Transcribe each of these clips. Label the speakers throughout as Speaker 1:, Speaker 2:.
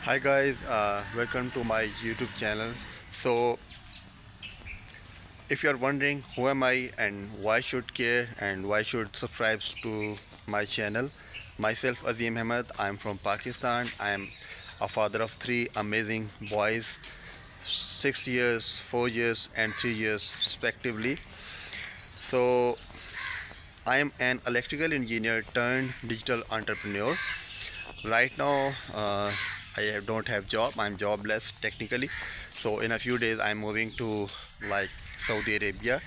Speaker 1: Hi guys, welcome to my YouTube channel. So, if you are wondering who am I and why should care and why should subscribe to my channel, myself Azim Ahmed. I am from Pakistan. I am a father of three amazing boys, 6 years, 4 years, and 3 years respectively. So, I am an electrical engineer turned digital entrepreneur. Right now, don't have job. I'm jobless technically. So in a few days, I'm moving to like Saudi Arabia,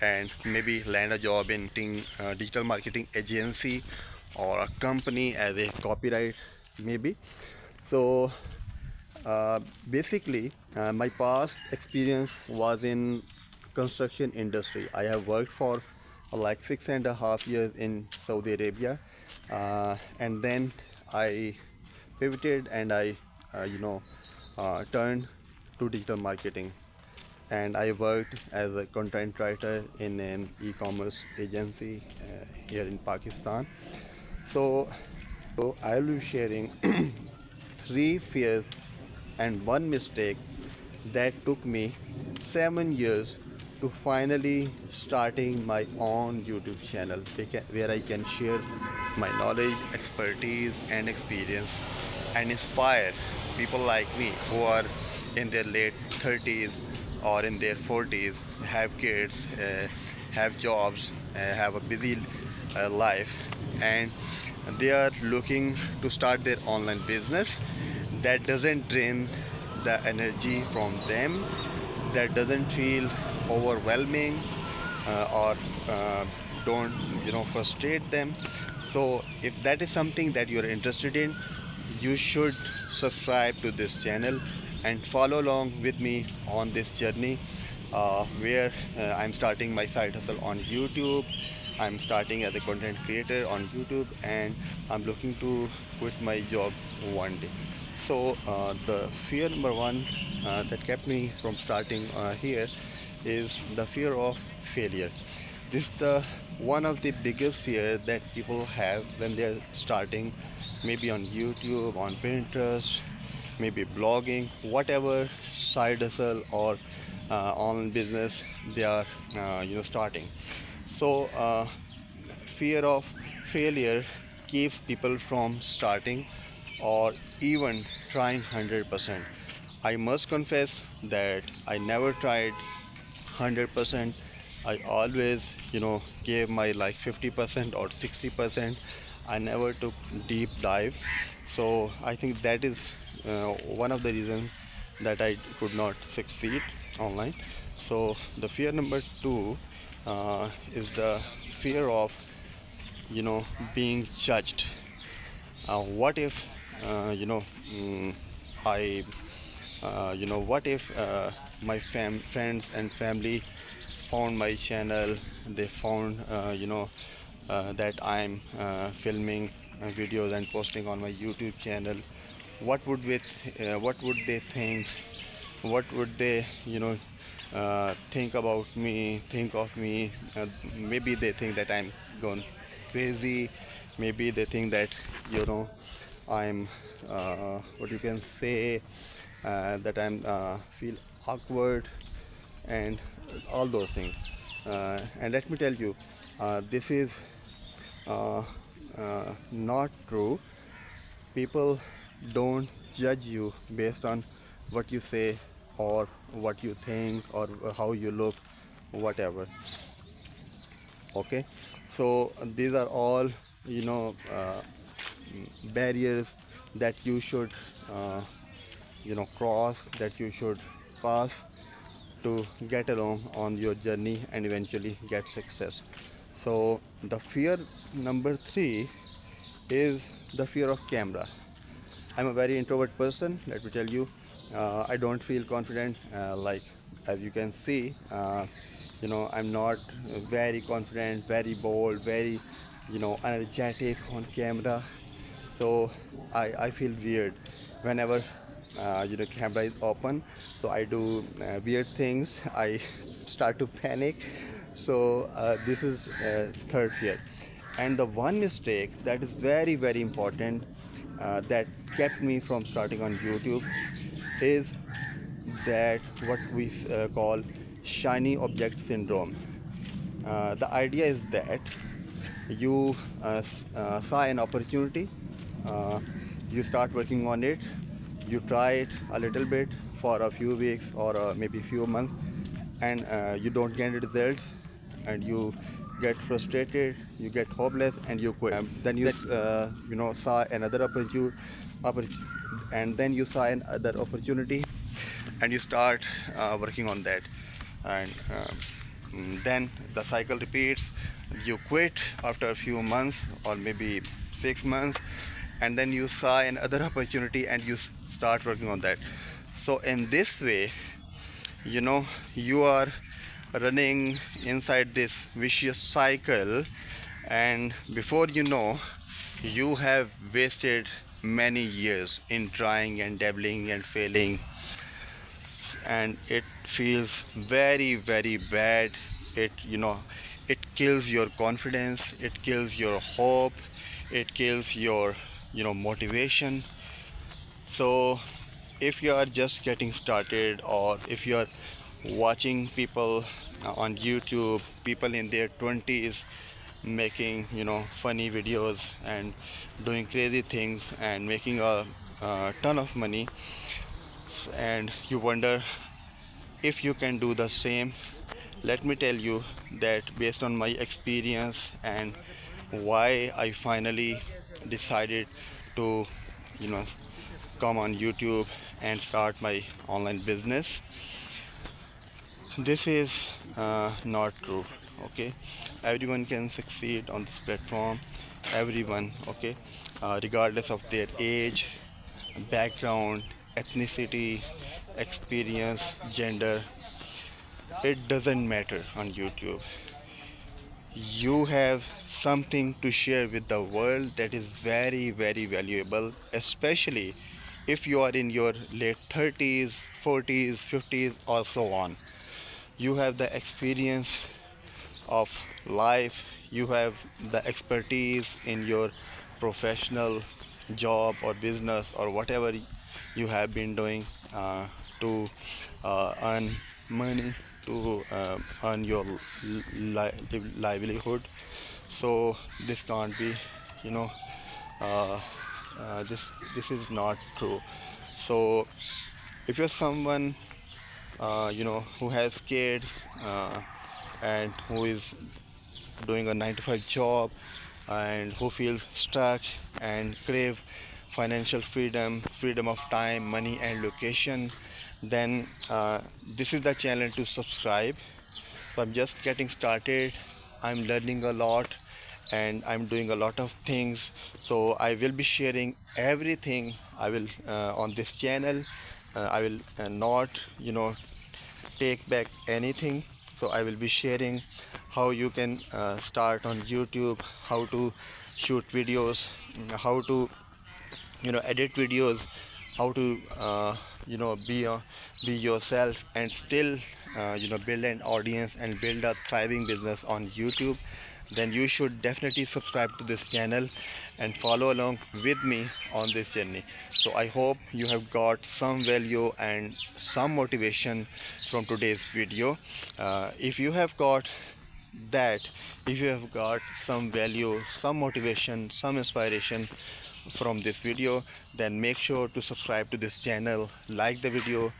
Speaker 1: and maybe land a job in digital marketing agency or a company as a copyright maybe. So uh, basically, my past experience was in construction industry. I have worked for like 6.5 years in Saudi Arabia, and then I pivoted and I, turned to digital marketing. And I worked as a content writer in an e-commerce agency here in Pakistan. So, I'll be sharing three fears and one mistake that took me 7 years to finally starting my own YouTube channel where I can share my knowledge, expertise, and experience and inspire people like me who are in their late 30s or in their 40s, have kids, have jobs, have a busy life, and they are looking to start their online business that doesn't drain the energy from them, that doesn't feel overwhelming or don't frustrate them. So if that is something that you're interested in, you should subscribe to this channel and follow along with me on this journey where I'm starting my side hustle on YouTube. I'm starting as a content creator on YouTube, and I'm looking to quit my job one day. So the fear number one that kept me from starting here is the fear of failure. This is the one of the biggest fear that people have when they're starting, maybe on YouTube, on Pinterest, maybe blogging, whatever side hustle or online business they are starting. So fear of failure keeps people from starting or even trying 100%. I must confess that I never tried 100%. I always gave my like 50% or 60%. I never took deep dive. So I think that is one of the reasons that I could not succeed online. So the fear number two is the fear of being judged. What if you know I what if my friends and family found my channel, they found that I'm filming videos and posting on my YouTube channel. What would they think? What would they think about me, think of me? Maybe they think that I'm gone crazy. Maybe they think that I'm what you can say, that I'm feel awkward and all those things. And let me tell you, this is uh, not true. People don't judge you based on what you say or what you think or how you look, whatever. Okay, so these are all barriers that you should cross, that you should pass to get along on your journey and eventually get success. So the fear number three is the fear of camera. I'm a very introvert person, let me tell you. I don't feel confident, like as you can see. I'm not very confident, very bold, very energetic on camera. So I feel weird whenever camera is open. So I do weird things. I start to panic. So this is third fear. And the one mistake that is very very important that kept me from starting on YouTube is that what we call shiny object syndrome. The idea is that you saw an opportunity, uh, you start working on it, you try it a little bit for a few weeks or maybe few months, and you don't get results, and you get frustrated, you get hopeless, and you quit. Then you saw another opportunity, and then you saw another opportunity, and you start working on that, and then the cycle repeats. You quit after a few months or maybe 6 months, and then you saw another opportunity and you start working on that. So in this way, you are running inside this vicious cycle, and before you know, you have wasted many years in trying and dabbling and failing, and it feels very very bad. It kills your confidence, it kills your hope, it kills your motivation. So if you are just getting started, or if you are watching people on YouTube, people in their 20s making funny videos and doing crazy things and making a ton of money, and you wonder if you can do the same, let me tell you that based on my experience and why I finally decided to you know come on YouTube and start my online business, this is not true. Okay, everyone can succeed on this platform, everyone. Okay, regardless of their age, background, ethnicity, experience, gender, it doesn't matter. On YouTube you have something to share with the world that is very very valuable, especially if you are in your late 30s, 40s, 50s, or so on. You have the experience of life, you have the expertise in your professional job or business or whatever you have been doing to earn money, to earn your livelihood. So this can't be, you know uh, this is not true. So if you're someone who has kids, and who is doing a 9 to 5 job, and who feels stuck and crave financial freedom, freedom of time, money, and location, then this is the channel to subscribe. So I'm just getting started, I'm learning a lot, and I'm doing a lot of things. So I will be sharing everything. I will on this channel, I will not take back anything. So I will be sharing how you can start on YouTube, how to shoot videos, how to edit videos, how to be yourself and still build an audience and build a thriving business on YouTube. Then you should definitely subscribe to this channel and follow along with me on this journey. So I hope you have got some value and some motivation from today's video. If you have got that, if you have got some value, some motivation, some inspiration from this video, then make sure to subscribe to this channel, like the video,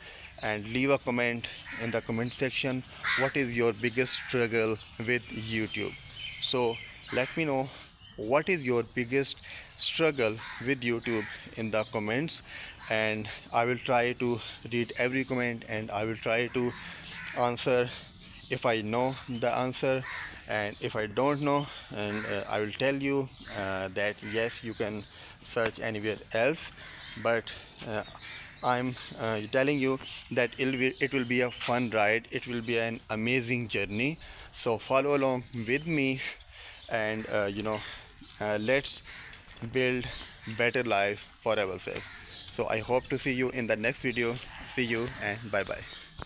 Speaker 1: and leave a comment in the comment section. What is your biggest struggle with YouTube? So let me know what is your biggest struggle with YouTube in the comments, and I will try to read every comment, and I will try to answer if I know the answer, and if I don't know, and I will tell you that yes, you can search anywhere else, but I'm telling you that it will be a fun ride, it will be an amazing journey. So follow along with me, and let's build better life for ourselves. So I hope to see you in the next video. See you, and bye bye.